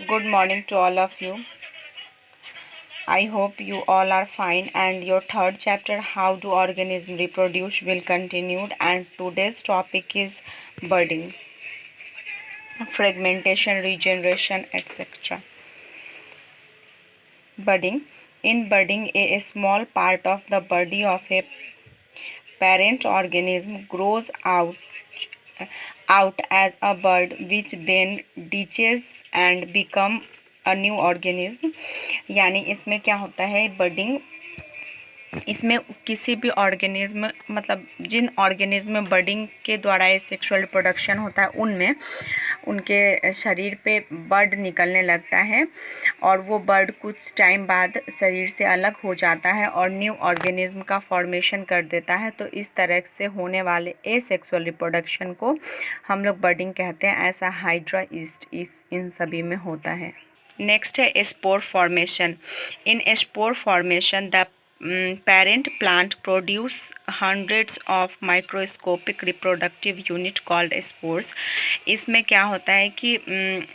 Good morning to all of you. I hope you all are fine, and your third chapter, How do organisms reproduce, will continue, and today's topic is budding, fragmentation, regeneration, etc. Budding. In budding, a small part of the body of a parent organism grows out as a bud, which then detaches and become a new organism. यानी इसमें क्या होता है budding, इसमें किसी भी organism मतलब जिन organism में बडिंग के द्वारा सेक्सुअल रिप्रोडक्शन होता है उनमें उनके शरीर पे बर्ड निकलने लगता है और वो बर्ड कुछ टाइम बाद शरीर से अलग हो जाता है और न्यू ऑर्गेनिज्म का फॉर्मेशन कर देता है। तो इस तरह से होने वाले एसेक्सुअल रिप्रोडक्शन को हम लोग बर्डिंग कहते हैं। ऐसा हाइड्रा इस इन सभी में होता है। नेक्स्ट है spore formation. In spore formation the parent plant produce hundreds of microscopic reproductive unit called spores। इसमें क्या होता है कि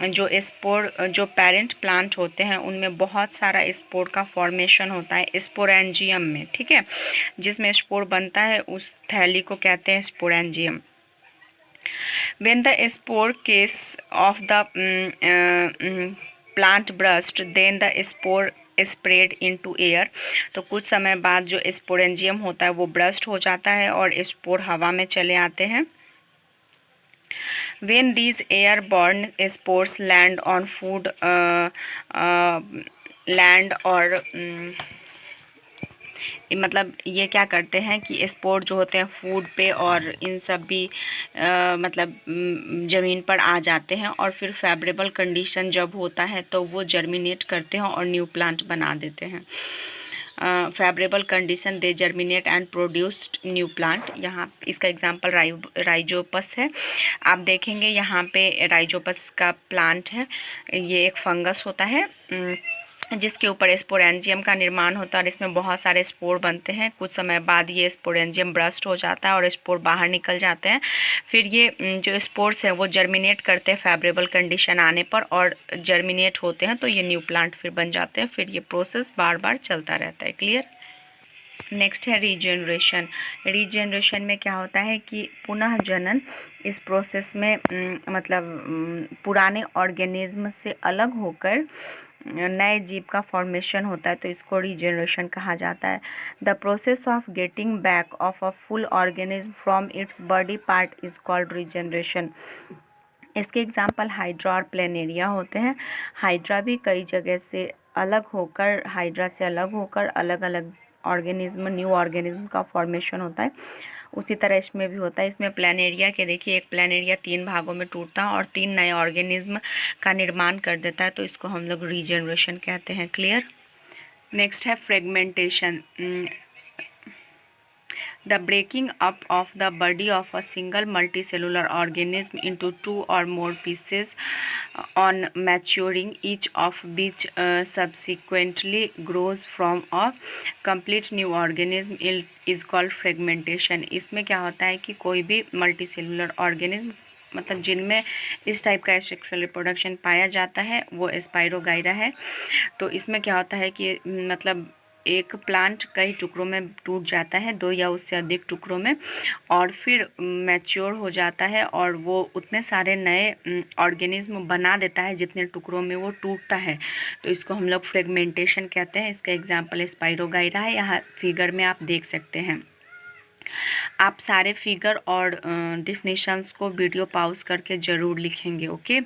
जो स्पोर जो पेरेंट प्लांट होते हैं उनमें बहुत सारा स्पोर का फॉर्मेशन होता है स्पोरेंजियम में, ठीक है। जिसमें स्पोर बनता है उस थैली को कहते हैं sporangium. When the spore case of the plant burst, then the spore spread into air. तो कुछ समय बाद जो स्पोरेंजियम होता है वो ब्रस्ट हो जाता है और स्पोर हवा में चले आते हैं। When these airborne spores land on food land और मतलब ये क्या करते हैं कि स्पोर जो होते हैं फूड पे और इन सब भी मतलब ज़मीन पर आ जाते हैं और फिर फेवरेबल कंडीशन जब होता है तो वो जर्मिनेट करते हैं और न्यू प्लांट बना देते हैं। Favourable condition they germinate and produced new plant. यहाँ इसका एग्जांपल राइजोपस है। आप देखेंगे यहाँ पे राइजोपस का प्लांट है। ये एक फंगस होता है जिसके ऊपर स्पोरेंजियम का निर्माण होता है और इसमें बहुत सारे स्पोर बनते हैं। कुछ समय बाद ये स्पोरेंजियम ब्रस्ट हो जाता है और स्पोर बाहर निकल जाते हैं। फिर ये जो स्पोर्स हैं वो जर्मिनेट करते हैं फेवरेबल कंडीशन आने पर और जर्मिनेट होते हैं तो ये न्यू प्लांट फिर बन जाते हैं। फिर ये प्रोसेस बार बार चलता रहता है। क्लियर। नेक्स्ट है रीजनरेशन। रीजनरेशन में क्या होता है कि पुनः जनन। इस प्रोसेस में मतलब पुराने ऑर्गेनिज्म से अलग होकर नए जीव का फॉर्मेशन होता है तो इसको रीजनरेशन कहा जाता है। The process of getting back of a full organism from its body part is called regeneration. इसके एग्जाम्पल हाइड्रा और प्लेनेरिया होते हैं। हाइड्रा भी कई जगह से अलग होकर अलग अलग ऑर्गेनिज्म न्यू ऑर्गेनिज्म का फॉर्मेशन होता है। उसी तरह इसमें भी होता है। इसमें प्लेनेरिया के देखिए एक प्लेनेरिया 3 भागों में टूटता है और 3 नए ऑर्गेनिज्म का निर्माण कर देता है तो इसको हम लोग रीजनरेशन कहते हैं। क्लियर। नेक्स्ट है fragmentation. The breaking up of the body of a single multicellular organism into 2 or more pieces on maturing, each of which subsequently grows from a complete new organism is called fragmentation। इसमें क्या होता है कि कोई भी multicellular organism मतलब जिनमें इस टाइप का सेक्सुअल रिप्रोडक्शन पाया जाता है वो स्पाइरोगाइरा है। तो इसमें क्या होता है कि मतलब एक प्लांट कई टुकड़ों में टूट जाता है, 2 या उससे अधिक टुकड़ों में, और फिर मैच्योर हो जाता है और वो उतने सारे नए ऑर्गेनिज्म बना देता है जितने टुकड़ों में वो टूटता है। तो इसको हम लोग फ्रेगमेंटेशन कहते हैं। इसका एग्जाम्पल स्पाइरोगाइरा है। यहाँ फिगर में आप देख सकते हैं। आप सारे फिगर और डिफिनीशंस को वीडियो पॉज करके ज़रूर लिखेंगे। ओके।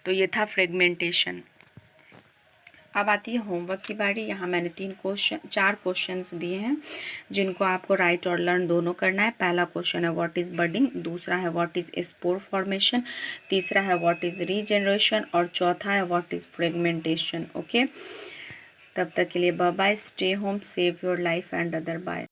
तो ये था फ्रेगमेंटेशन। अब आती है होमवर्क की बारी। यहाँ मैंने 4 क्वेश्चंस दिए हैं जिनको आपको राइट और लर्न दोनों करना है। पहला क्वेश्चन है व्हाट इज़ बडिंग, दूसरा है व्हाट इज़ स्पोर फॉर्मेशन, तीसरा है व्हाट इज़ रीजनरेशन और चौथा है व्हाट इज़ फ्रेगमेंटेशन। ओके। तब तक के लिए bye bye, stay home, save your life and other. Bye.